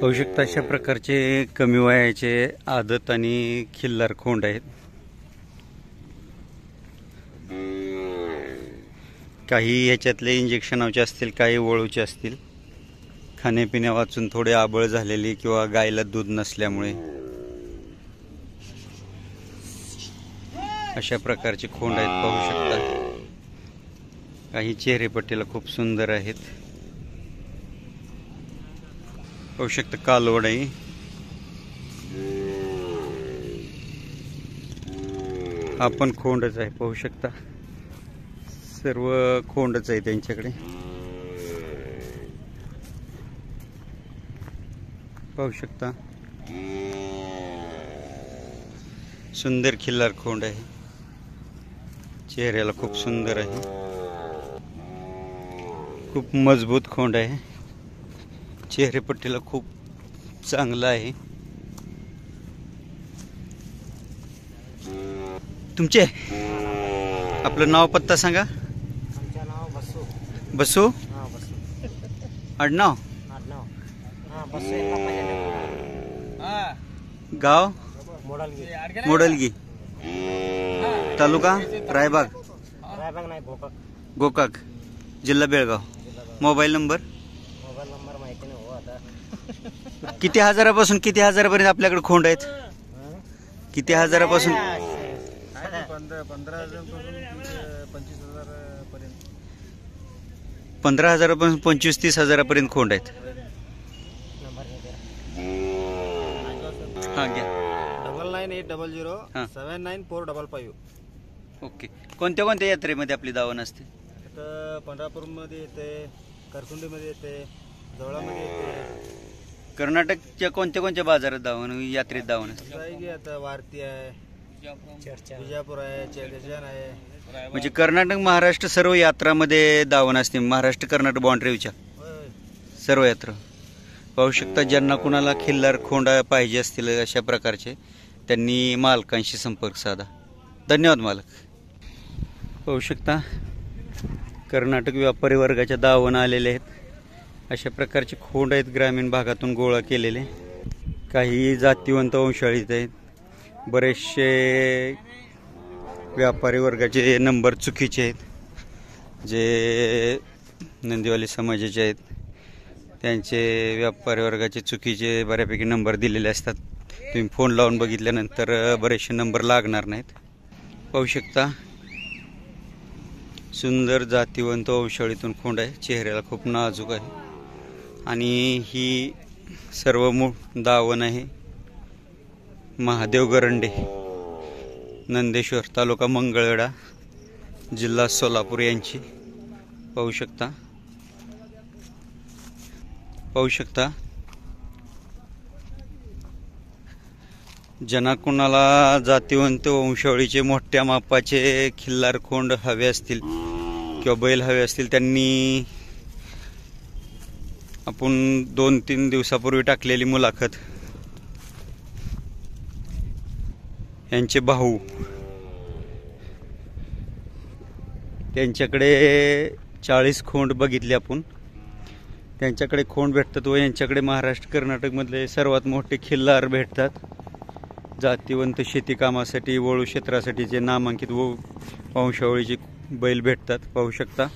पाहू शकता अशा प्रकारचे कमी वयाचे आदत आणि खिल्लार खोंड आहेत। काही ह्याच्यातले इंजेक्शनाचे असतील, काही वळूचे असतील। खाण्यापिण्या वाचून थोडे आबळ झालेली किंवा गायला दूध नसल्यामुळे अशा प्रकारचे खोंड आहेत। पाहू शकता काही चेहरेपट्टीला खूप सुंदर आहेत। पाहू शकता कालवड आहे। हा पण खोंडच आहे। पाहू शकता सर्व खोंडच आहे त्यांच्याकडे। पाहू शकता सुंदर खिल्लार खोंड आहे। चेहऱ्याला खूप सुंदर आहे। खूप मजबूत खोंड आहे। चेहरेपट्टीला खूप चांगला आहे। तुमचे आपलं नाव पत्ता सांगा। आमचं नाव बसू। बसू हां बसू। आडनाव हां बसू हां गाव मोडलगी। मोडलगी तालुका रायबाग रायबाग नाही गोकाक। गोकाक जिल्हा बेळगाव। मोबाईल नंबर माहिती नाही हो आता। किती हजारापासून किती हजारापर्यंत आपल्याकडे खोंड आहेत? किती हजारापासून? 15,000 पासून 25-30 हजारापर्यंत खोंड आहेत। हां घ्या। 9980079455। ओके। कोणत्या कोणत्या यात्रेमध्ये आपली दावण असते? आता पंढरपूरमध्ये येते, करकुंडीमध्ये येते, जवळामध्ये येते। कर्नाटकच्या कोणत्या कोणत्या बाजारात दावण यात्रेत दावण असते? आता वारती आहे, विजापूर आहे, चेगजन आहे। म्हणजे कर्नाटक महाराष्ट्र सर्व यात्रामध्ये दावण असते। महाराष्ट्र कर्नाटक बाउंड्रीच्या सर्व यात्रा। पाहू शकता ज्यांना कुणाला खिल्लार खोंड पाहिजे असतील अशा प्रकारचे त्यांनी मालकांशी संपर्क साधा। धन्यवाद मालक। पाहू शकता कर्नाटक व्यापारी वर्गाच्या दावण आलेले आहेत। अशा प्रकारचे खोंड आहेत ग्रामीण भागातून गोळा केलेले। काही जातीवंत वंशाळीत आहेत। बरेचसे व्यापारी वर्गाचे नंबर चुकीचे आहेत। जे नंदीवाली समाजाचे आहेत त्यांचे व्यापारी वर्गाचे चुकीचे बऱ्यापैकी नंबर दिलेले असतात। तुम्ही फोन लावून बघितल्यानंतर बरेचसे नंबर लागणार नाहीत। पाहू शकता सुंदर जातीवंत वंशाळीतून खोंड आहे। चेहऱ्याला खूप नाजूक आहे आणि ही सर्व दावण आहे महादेव गरंडे, नंदेश्वर तालुका मंगळवेढा जिल्हा सोलापूर यांची। पाहू शकता ज्यांना कुणाला जातीवंत वंशावळीचे मोठ्या मापाचे खिल्लार खोंड हवे असतील किंवा बैल हवे असतील त्यांनी आपण 2-3 दिवसापूर्वी टाकलेली मुलाखत यांचे भाऊ त्यांच्याकडे 40 खोंड बघितले आपण। त्यांच्याकडे खोंड भेटतात व यांच्याकडे महाराष्ट्र कर्नाटकमधले सर्वात मोठे खिल्लार भेटतात। जातीवंत शेती कामासाठी वळू क्षेत्रासाठीचे नामांकित व वंशावळीचे बैल भेटतात। पाहू शकता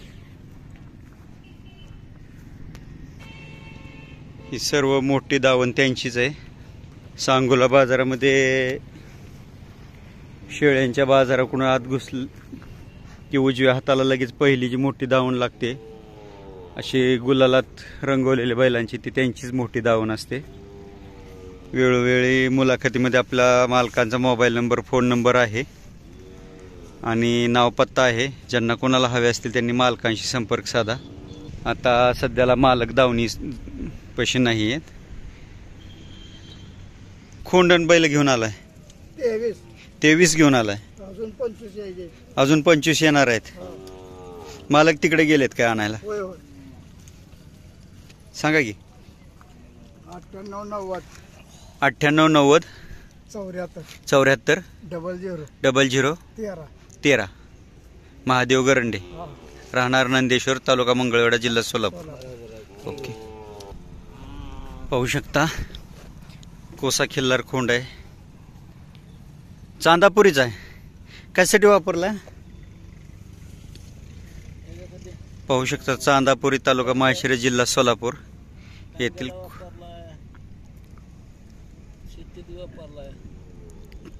ही सर्व मोठी दावण त्यांचीच आहे। सांगोला बाजारामध्ये शेळ्यांच्या बाजाराकडून आत घुसलं की उजव्या हाताला लगेच पहिली जी मोठी दावण लागते अशी गुलालात रंगवलेल्या बैलांची ती त्यांचीच मोठी दावण असते। वेळोवेळी मुलाखतीमध्ये आपला मालकांचा मोबाईल नंबर, फोन नंबर आहे आणि नाव पत्ता आहे। ज्यांना कोणाला हवे असतील त्यांनी मालकांशी संपर्क साधा। आता सध्याला मालक दावणी पैसे नाही आहेत। खोंडण बैल घेऊन आलाय 23 घेऊन आलाय। अजून 25 येणार आहेत। मालक तिकडे गेलेत काय आणायला? सांगा की। 9890 74 00 13 महादेव गरंडे, राहणार नंदेश्वर तालुका मंगळवेढा जिल्हा सोलापूर। ओके। पाहू शकता कोसा खिल्लार खोंड आहे, चांदापुरीचा आहे. कशासाठी वापरला? पाहू शकता चांदापुरी तालुका माळशिरस जिल्हा सोलापूर येथील.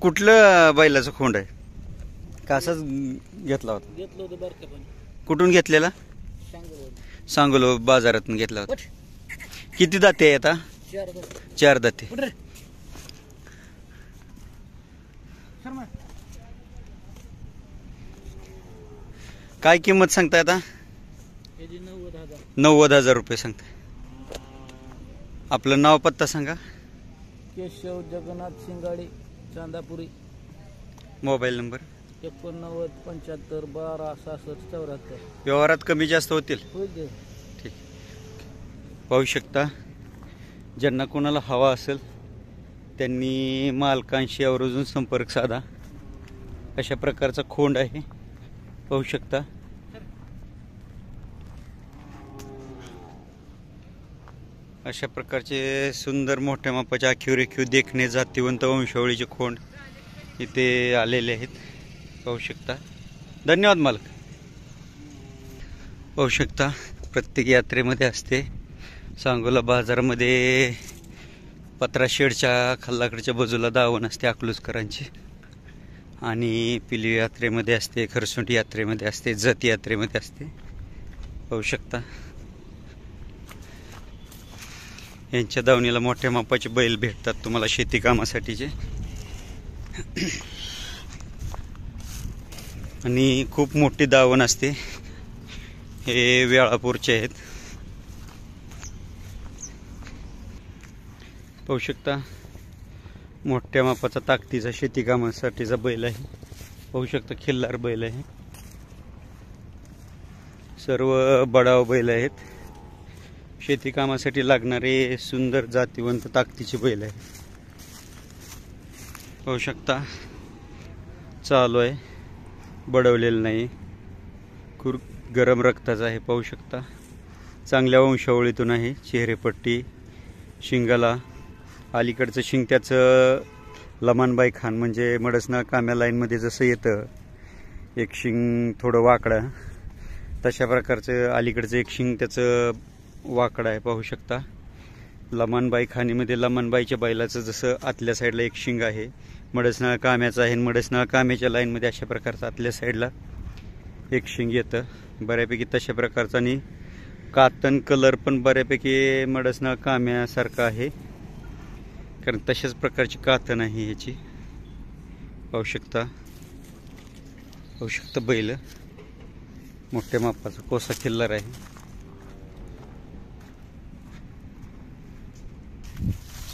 कुठलं बैलाचं खोंड आहे? कासाच घेतला होता? कुठून घेतलेला? सांगोलो बाजारातून घेतला होता. किती दाते आहे आता? 4 दाते. काय किंमत सांगताय आता? 90,000 रुपये सांगताय. आपलं नाव पत्ता सांगा. केशव जगन्नाथ शिंगाडे, चांदापुरी. Mobile number 89 75 12 66 74. व्यवहारात कमी जास्त होतील. ठीक. पाहू शकता ज्यांना कोणाला हवा असेल त्यांनी मालकांशी आवर्जून संपर्क साधा. अशा प्रकारचा खोंड आहे, पाहू शकता. अशा प्रकारचे सुंदर मोठ्या मापाचे आखीव रेखीव देखणे जातीवंत वंशावळीचे खोंड इथे आलेले आहेत, पाहू शकता. धन्यवाद मालक. पाहू शकता प्रत्येक यात्रेमध्ये असते. सांगोला बाजारामध्ये पत्राशेडच्या खाल्लाकडच्या बाजूला दावण असते अकलूजकरांची, आणि पिली यात्रेमध्ये असते, खरसुंटी यात्रेमध्ये असते, जत यात्रेमध्ये असते, पाहू शकता. यांच्या दावणीला मोठ्या मापाचे बैल भेटतात तुम्हाला शेती कामासाठीचे, आणि खूप मोठी दावण असते. हे वेळापूरचे आहेत, पाहू शकता. मोठ्या मापाचा ताकदीचा शेती कामासाठीचा बैल आहे, पाहू शकता. खिल्लार बैल आहे, सर्व बडाव बैल आहेत. शेती कामासाठी लागणारे सुंदर जातीवंत ताकदीचे बैल आहे, पाहू शकता. चालू आहे, बडवलेलं नाही, खूप गरम रक्ताचा आहे, पाहू शकता. चांगल्या वंशावळीतून आहे. चेहरेपट्टी, शिंगाला अलीकडचं शिंग त्याचं लमानबाई खान म्हणजे मडसना काम्या लाईनमध्ये जसं येतं एक शिंग थोडं वाकडं, तशा प्रकारचं अलीकडचं एक शिंग त्याचं वाकडं आहे, पाहू शकता. लमानबाई खाणीमध्ये लमानबाईच्या बैलाचं जसं आतल्या साईडला एक शिंग आहे, मडसनाळ काम्याचं आहे. मडसनाळ काम्याच्या लाईनमध्ये अशा प्रकारचं आतल्या साईडला एक शिंग येतं बऱ्यापैकी तशा प्रकारचं, आणि कातन कलर पण बऱ्यापैकी मडसनाळ काम्यासारखा आहे, कारण तशाच प्रकारची कातन आहे ह्याची, पाहू शकता. पाहू शकता बैल मोठ्या मापाचा कोसा खिल्लार आहे,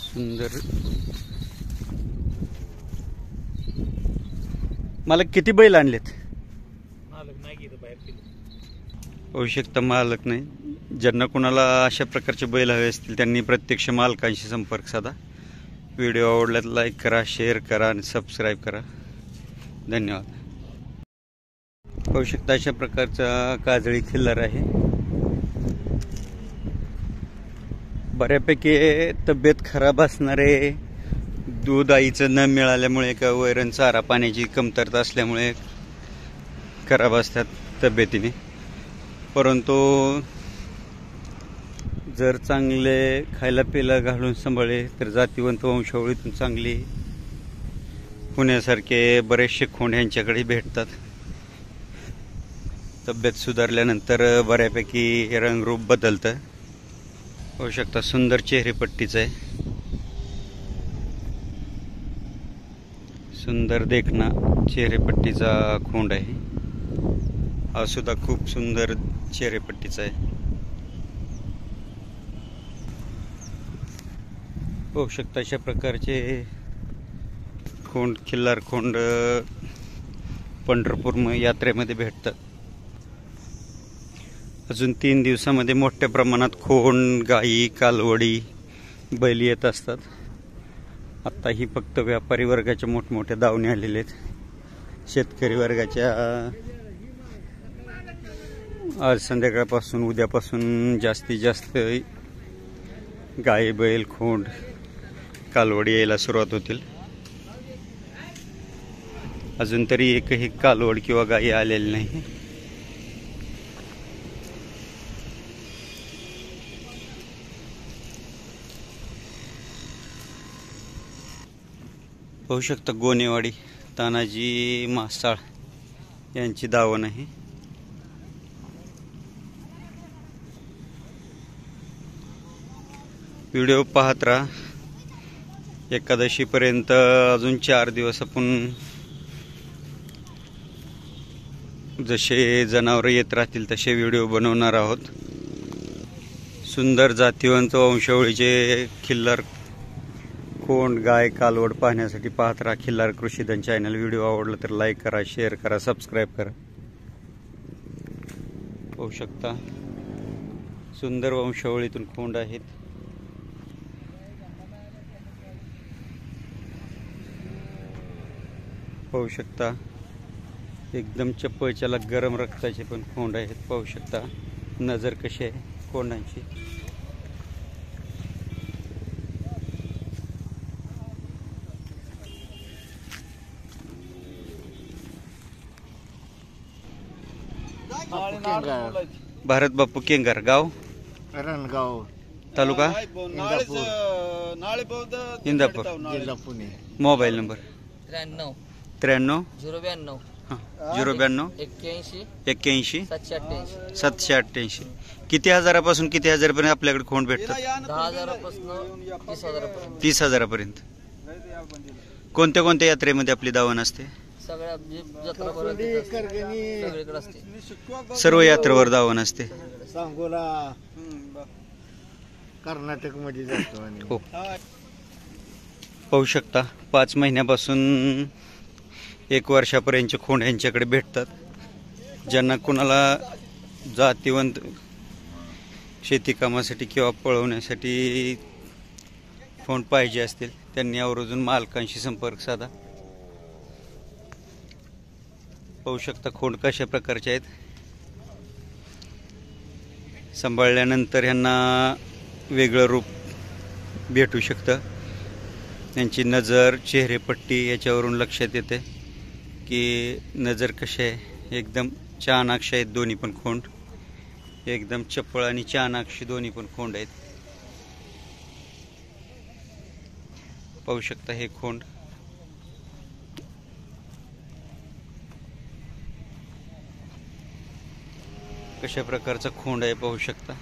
सुंदर. मालक किती बैल आणलेत? पाहू शकता मालक नाही. ज्यांना कोणाला अशा प्रकारचे बैल हवे असतील त्यांनी प्रत्यक्ष मालकांशी संपर्क साधा. व्हिडिओ आवडल्यास लाईक करा, शेअर करा आणि सबस्क्राईब करा. धन्यवाद. पाहू शकता अशा प्रकारचा काजळी खिल्लार आहे, बऱ्यापैकी तब्येत खराब असणारे, दूध आईचं न मिळाल्यामुळे किंवा वैरण चारा पाण्याची कमतरता असल्यामुळे खराब असतात तब्येतीने, परंतु जर चांगले खायला प्यायला घालून सांभाळले तर जातीवंत वंशावळीतून चांगली होण्यासारखे बरेचसे खोंड यांच्याकडे भेटतात. तब्येत सुधारल्यानंतर बऱ्यापैकी रंगरूप बदलतं, होऊ शकता. सुंदर चेहरेपट्टीचं आहे, सुंदर देखना चेहरेपट्टीचा खोंड आहे. हा सुद्धा खूप सुंदर चेहरेपट्टीचा आहे, होऊ शकता. अशा प्रकारचे खोंड खिल्लार खोंड पंढरपूर यात्रेमध्ये भेटतात. अजून 3 दिवसामध्ये मोठ्या प्रमाणात खोंड, गाई, कालवडी, बैल येत असतात. आत्ताही फक्त व्यापारी वर्गाच्या मोठमोठ्या दावणी आलेले आहेत. शेतकरी वर्गाच्या आज संध्याकाळपासून उद्यापासून जास्तीत जास्त गाई बैल खोंड कालवडी यायला सुरुवात होतील. अजून तरी एकही कालवड किंवा गाई आलेली नाही. पाहू शकता गोनेवाडी तानाजी मासाळ यांची दावण आहे. व्हिडिओ पाहत राहा. एकादशीपर्यंत अजून 4 दिवस आपण जसे जनावर येत राहतील तसे व्हिडिओ बनवणार आहोत. सुंदर जातीवंत वंशावळीचे खिल्लार खोंड गाय कालवड पाहण्यासाठी पाहत राहा खिल्लार कृषीधन चॅनल. व्हिडिओ आवडला तर लाईक करा, शेअर करा, सबस्क्राईब करा. पाहू शकता सुंदर वंशावळीतून खोंड आहेत. पाहू शकता एकदम चप्पलच्याला गरम रक्ताचे पण खोंड आहेत. पाहू शकता नजर कशी आहे खोंडांची. भारत बापू केंगार, गाव रणगाव, तालुका इंदापूर, जिल्हा पुणे. Mobile number 93 93 092 092 81 81 788. 788. किती हजारापासून किती हजारपर्यंत आपल्याकडे खोंड भेटतात? 10,000पासून 30,000पर्यंत. 30,000पर्यंत. कोणत्या कोणत्या यात्रेमध्ये आपली दावण असते? सगळ्या जत्रा भरत सगळीकडे असते. सर्व यात्रेवर दावण असते. सांगोला कर्नाटक मध्ये जातो. हो. पाहू शकता 5 महिन्यापासून 1 वर्षापर्यंतचे खोंड यांच्याकडे भेटतात. ज्यांना कुणाला जातीवंत शेती कामासाठी किंवा पळवण्यासाठी खोंड पाहिजे असतील त्यांनी आवर्जून मालकांशी संपर्क साधा. पाहू शकता खोंड कशा प्रकारचे आहेत. सांभाळल्यानंतर ह्यांना वेगळं रूप भेटू शकतं. त्यांची नजर चेहरेपट्टी याच्यावरून लक्षात येते की नजर कशी आहे. एकदम चाणाक्ष आहेत दोन्ही पण खोंड. एकदम चप्पळ आणि चाणाक्ष दोन्ही पण खोंड आहेत. पाहू शकता हे खोंड. कशा प्रकारचा खोंड आहे पाहू शकता.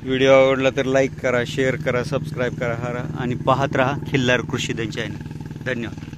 व्हिडिओ आवडला तर लाईक करा, शेअर करा, सबस्क्राईब करा आणि पाहत राहा खिल्लार कृषीधन चॅनल. धन्यवाद.